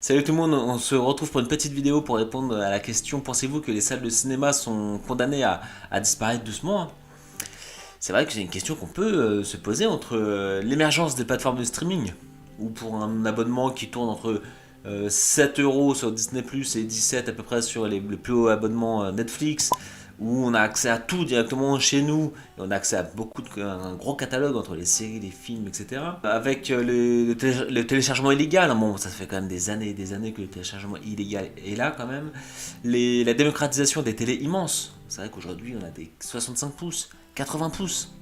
Salut tout le monde, on se retrouve pour une petite vidéo pour répondre à la question: pensez-vous que les salles de cinéma sont condamnées à disparaître doucement, hein? C'est vrai que c'est une question qu'on peut se poser entre l'émergence des plateformes de streaming, ou pour un abonnement qui tourne entre 7 euros sur Disney Plus et 17 à peu près sur le plus haut abonnement Netflix, où on a accès à tout directement chez nous, et on a accès à un gros catalogue entre les séries, les films, etc. Avec le téléchargement illégal, hein, bon, ça fait quand même des années et des années que le téléchargement illégal est là quand même. La démocratisation des télés immenses. C'est vrai qu'aujourd'hui on a des 65 pouces, 80 pouces.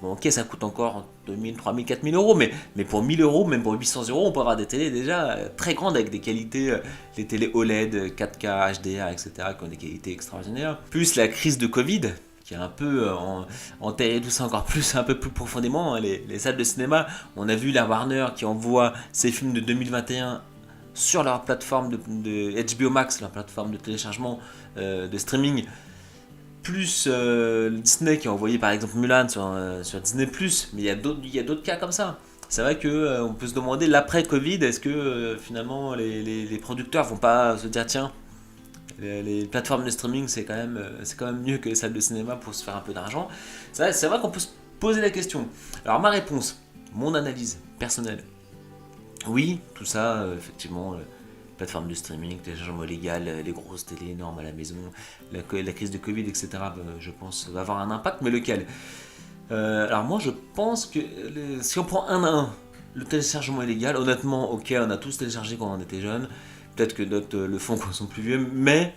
Bon, ok, ça coûte encore 2000, 3000, 4000 euros, mais pour 1000 euros, même pour 800 euros, on peut avoir des télés déjà très grandes avec des qualités, les télés OLED, 4K, HDR, etc., qui ont des qualités extraordinaires. Plus la crise de Covid, qui a un peu enterré tout ça encore plus, un peu plus profondément, hein, les salles de cinéma. On a vu la Warner qui envoie ses films de 2021 sur leur plateforme de HBO Max, leur plateforme de téléchargement de streaming, plus Disney qui a envoyé par exemple Mulan sur Disney+, mais il y a d'autres cas comme ça. C'est vrai que on peut se demander l'après Covid, est-ce que finalement les producteurs vont pas se dire tiens, les plateformes de streaming c'est quand même mieux que les salles de cinéma pour se faire un peu d'argent. C'est vrai qu'on peut se poser la question. Alors ma réponse, mon analyse personnelle, oui, tout ça, effectivement, plateforme de streaming, téléchargement légal, les grosses télé énormes à la maison, la crise de Covid, etc., je pense, va avoir un impact, mais lequel? Alors moi, je pense que si on prend un à un, le téléchargement illégal, honnêtement, ok, on a tous téléchargé quand on était jeune, peut-être que d'autres le font quand ils sont plus vieux, mais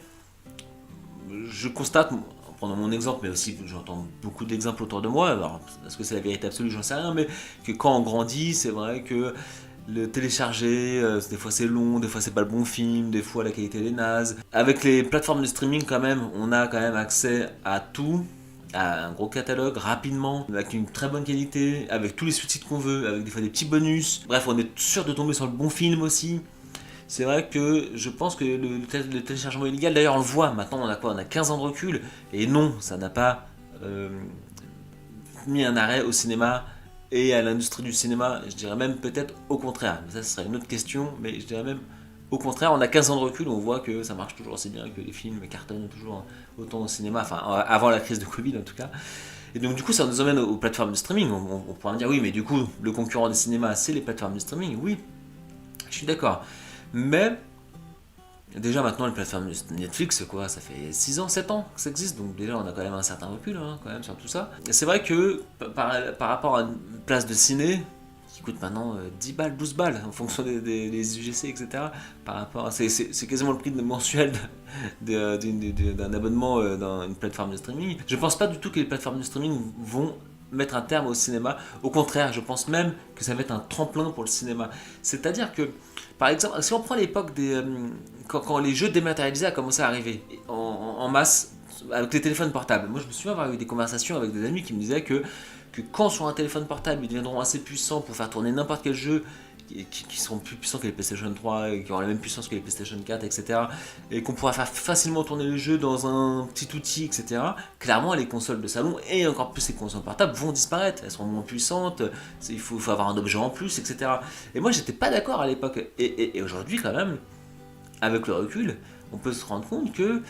je constate, en prenant mon exemple, mais aussi j'entends beaucoup d'exemples autour de moi, alors est-ce que c'est la vérité absolue, j'en sais rien, mais que quand on grandit, c'est vrai que le télécharger, des fois c'est long, des fois c'est pas le bon film, des fois la qualité elle est naze. Avec les plateformes de streaming quand même, on a quand même accès à tout, à un gros catalogue rapidement, avec une très bonne qualité, avec tous les sous-titres qu'on veut, avec des fois des petits bonus. Bref, on est sûr de tomber sur le bon film aussi. C'est vrai que je pense que le téléchargement illégal, d'ailleurs on le voit, maintenant on a quoi? On a 15 ans de recul, et non, ça n'a pas euh, mis un arrêt au cinéma et à l'industrie du cinéma. Je dirais même peut-être au contraire. Ça, ce serait une autre question, mais je dirais même au contraire. On a 15 ans de recul, on voit que ça marche toujours aussi bien, que les films cartonnent toujours autant au cinéma, enfin avant la crise de Covid en tout cas. Et donc du coup ça nous emmène aux plateformes de streaming. On pourrait me dire oui, mais du coup le concurrent des cinémas c'est les plateformes de streaming. Oui, je suis d'accord. Mais déjà maintenant les plateformes de Netflix, quoi, ça fait 6 ans, 7 ans que ça existe, donc déjà on a quand même un certain recul hein, quand même sur tout ça. Et c'est vrai que par rapport à une place de ciné, qui coûte maintenant 10 balles, 12 balles, en fonction des UGC, etc. Par rapport c'est quasiment le prix mensuel d'un abonnement dans une plateforme de streaming. Je pense pas du tout que les plateformes de streaming vont mettre un terme au cinéma. Au contraire, je pense même que ça va être un tremplin pour le cinéma. C'est-à-dire que, par exemple, si on prend l'époque quand les jeux dématérialisés a commencé à arriver en masse avec les téléphones portables. Moi, je me souviens avoir eu des conversations avec des amis qui me disaient que quand sur un téléphone portable, ils deviendront assez puissants pour faire tourner n'importe quel jeu, qui seront plus puissants que les PlayStation 3, qui auront la même puissance que les PlayStation 4, etc. Et qu'on pourra faire facilement tourner le jeu dans un petit outil, etc. Clairement, les consoles de salon et encore plus les consoles portables vont disparaître. Elles seront moins puissantes, il faut avoir un objet en plus, etc. Et moi, j'étais pas d'accord à l'époque. Et aujourd'hui, quand même, avec le recul, on peut se rendre compte que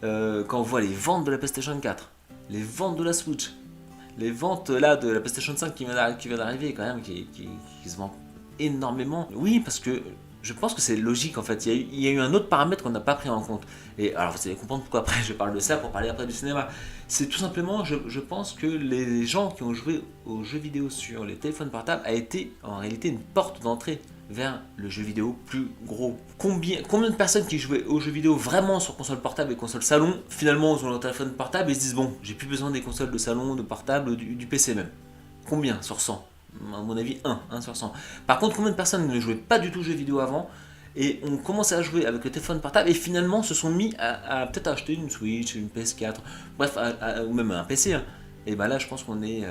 quand on voit les ventes de la PlayStation 4, les ventes de la Switch, les ventes là de la PlayStation 5 qui vient d'arriver quand même, qui se vend énormément. Oui, parce que je pense que c'est logique en fait. Il y a eu un autre paramètre qu'on n'a pas pris en compte. Et alors vous allez comprendre pourquoi après je parle de ça pour parler après du cinéma. C'est tout simplement, je pense que les gens qui ont joué aux jeux vidéo sur les téléphones portables a été en réalité une porte d'entrée vers le jeu vidéo plus gros. Combien de personnes qui jouaient aux jeux vidéo vraiment sur console portable et console salon, finalement ont leur téléphone portable et se disent bon, j'ai plus besoin des consoles de salon, de portable, du PC même. Combien sur 100? À mon avis 1 sur 100. Par contre, combien de personnes ne jouaient pas du tout aux jeux vidéo avant et ont commencé à jouer avec le téléphone portable et finalement se sont mis à peut-être acheter une Switch, une PS4, bref, ou même un PC, hein. Et bah là, je pense qu'on est.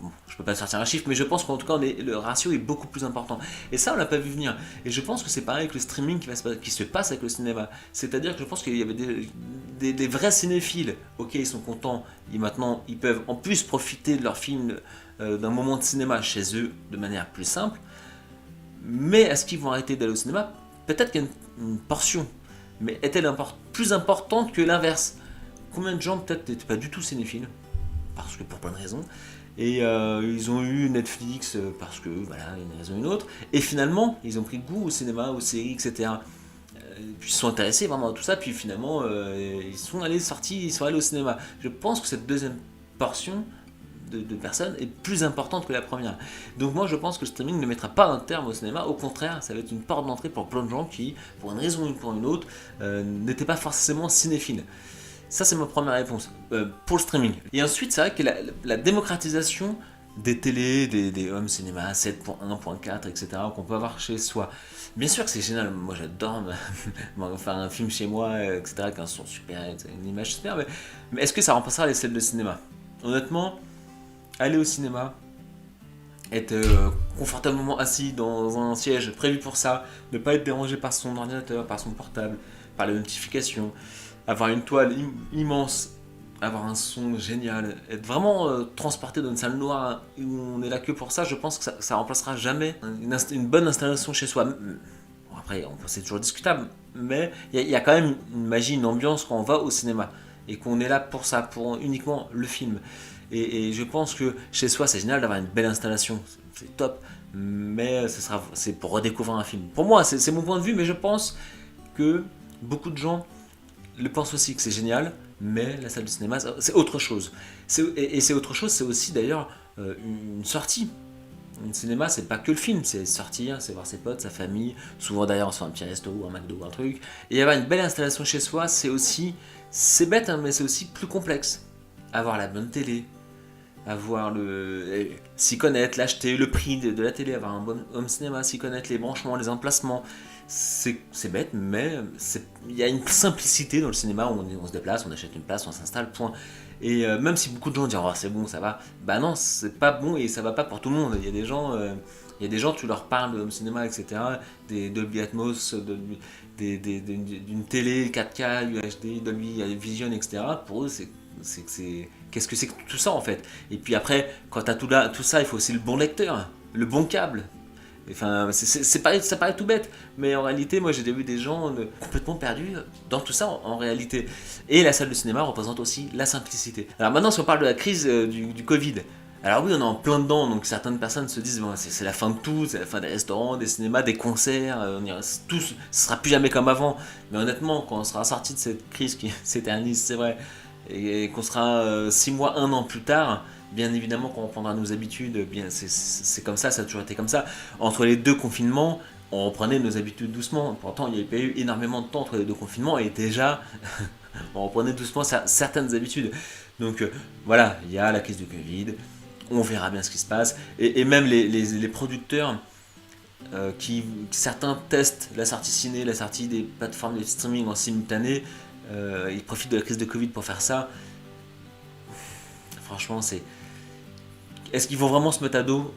Bon, je peux pas sortir un chiffre, mais je pense qu'en tout cas, le ratio est beaucoup plus important. Et ça, on l'a pas vu venir. Et je pense que c'est pareil avec le streaming qui se passe avec le cinéma. C'est-à-dire que je pense qu'il y avait des vrais cinéphiles. Ok, ils sont contents. Et maintenant, ils peuvent en plus profiter de leur film, d'un moment de cinéma chez eux de manière plus simple. Mais est-ce qu'ils vont arrêter d'aller au cinéma? peut-être qu'il y a une portion, mais est-elle plus importante que l'inverse? Combien de gens peut-être n'étaient pas du tout cinéphiles, parce que pour plein de raisons, et ils ont eu Netflix parce que voilà, une raison ou une autre, et finalement ils ont pris goût au cinéma, aux séries, etc. Puis ils se sont intéressés vraiment à tout ça, puis finalement ils sont allés au cinéma. Je pense que cette deuxième portion de personnes est plus importante que la première. Donc moi je pense que le streaming ne mettra pas un terme au cinéma, au contraire ça va être une porte d'entrée pour plein de gens qui, pour une raison ou pour une autre, n'étaient pas forcément cinéphiles. Ça c'est ma première réponse pour le streaming. Et ensuite c'est vrai que la démocratisation des télés, des home cinéma 7.1.4, etc. qu'on peut avoir chez soi. Bien sûr que c'est génial, moi j'adore faire un film chez moi, etc. avec un son super, une image super, mais est-ce que ça remplacera les salles de cinéma? Honnêtement, aller au cinéma, être confortablement assis dans un siège prévu pour ça, ne pas être dérangé par son ordinateur, par son portable, par les notifications, avoir une toile immense, avoir un son génial, être vraiment transporté dans une salle noire où on est là que pour ça, je pense que ça remplacera jamais une bonne installation chez soi. Bon, après, c'est toujours discutable, mais il y a quand même une magie, une ambiance quand on va au cinéma et qu'on est là pour ça, pour uniquement le film. Et je pense que chez soi, c'est génial d'avoir une belle installation, c'est top, mais c'est pour redécouvrir un film. Pour moi, c'est mon point de vue, mais je pense que beaucoup de gens le pensent aussi que c'est génial, mais la salle de cinéma, c'est autre chose. Et c'est autre chose, c'est aussi d'ailleurs une sortie. Un cinéma, c'est pas que le film, c'est sortir, c'est voir ses potes, sa famille. Souvent d'ailleurs, on se fait un petit resto ou un McDo ou un truc. Et avoir une belle installation chez soi, c'est bête, hein, mais c'est aussi plus complexe. Avoir la bonne télé, s'y connaître, l'acheter, le prix de la télé, avoir un bon home cinéma, s'y connaître, les branchements, les emplacements. C'est bête, mais il y a une simplicité dans le cinéma où on se déplace, on achète une place, on s'installe, point. Et même si beaucoup de gens disent oh, c'est bon, ça va, bah non, c'est pas bon et ça va pas pour tout le monde. Il y a des gens, tu leur parles de home cinéma, etc., des Dolby Atmos, d'une télé 4K, UHD, Dolby Vision, etc. Pour eux, qu'est-ce que c'est que tout ça en fait? Et puis après, quand tu as tout ça, il faut aussi le bon lecteur, le bon câble. Enfin, ça paraît tout bête, mais en réalité, moi j'ai vu des gens complètement perdus dans tout ça en réalité. Et la salle de cinéma représente aussi la simplicité. Alors maintenant, si on parle de la crise du Covid, alors oui, on est en plein dedans, donc certaines personnes se disent bon, c'est la fin de tout, c'est la fin des restaurants, des cinémas, des concerts, tout, ce sera plus jamais comme avant. Mais honnêtement, quand on sera sorti de cette crise qui s'éternise, c'est vrai, et qu'on sera 6 mois, 1 an plus tard, bien évidemment qu'on reprendra nos habitudes, c'est comme ça a toujours été comme ça. Entre les deux confinements, on reprenait nos habitudes doucement. Pourtant, il n'y avait pas eu énormément de temps entre les deux confinements et déjà, on reprenait doucement certaines habitudes. Donc voilà, il y a la crise du Covid, on verra bien ce qui se passe. Et même les producteurs, certains testent la sortie ciné, la sortie des plateformes de streaming en simultané, ils profitent de la crise de Covid pour faire ça. Franchement, est-ce qu'ils vont vraiment se mettre à dos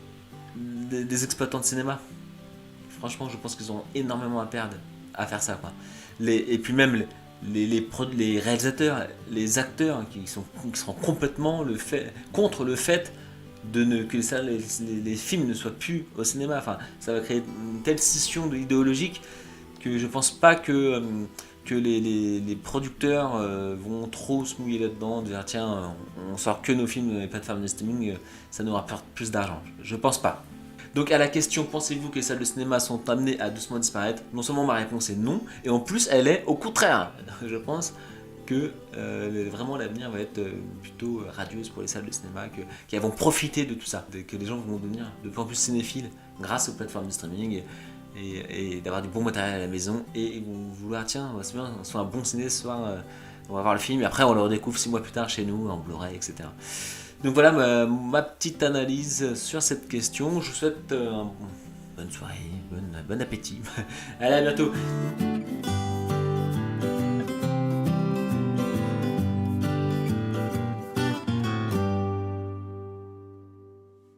des exploitants de cinéma? Franchement, je pense qu'ils ont énormément à perdre à faire ça, quoi. Et puis même les réalisateurs, les acteurs qui seront complètement contre le fait que les films ne soient plus au cinéma. Enfin, ça va créer une telle scission idéologique que je pense pas que les producteurs vont trop se mouiller là-dedans, dire tiens, on sort que nos films dans les plateformes de streaming, ça nous rapporte plus d'argent. Je pense pas. Donc à la question, pensez-vous que les salles de cinéma sont amenées à doucement disparaître? Non seulement ma réponse est non, et en plus elle est au contraire. Je pense que vraiment l'avenir va être plutôt radieuse pour les salles de cinéma, qui vont profiter de tout ça, que les gens vont devenir de plus en plus cinéphiles grâce aux plateformes de streaming et d'avoir du bon matériel à la maison et vont vouloir tiens, soit un bon ciné, soit on va voir le film et après on le redécouvre 6 mois plus tard chez nous en Blu-ray, etc. Donc voilà ma petite analyse sur cette question. Je vous souhaite bonne soirée, bon appétit. Allez, à bientôt.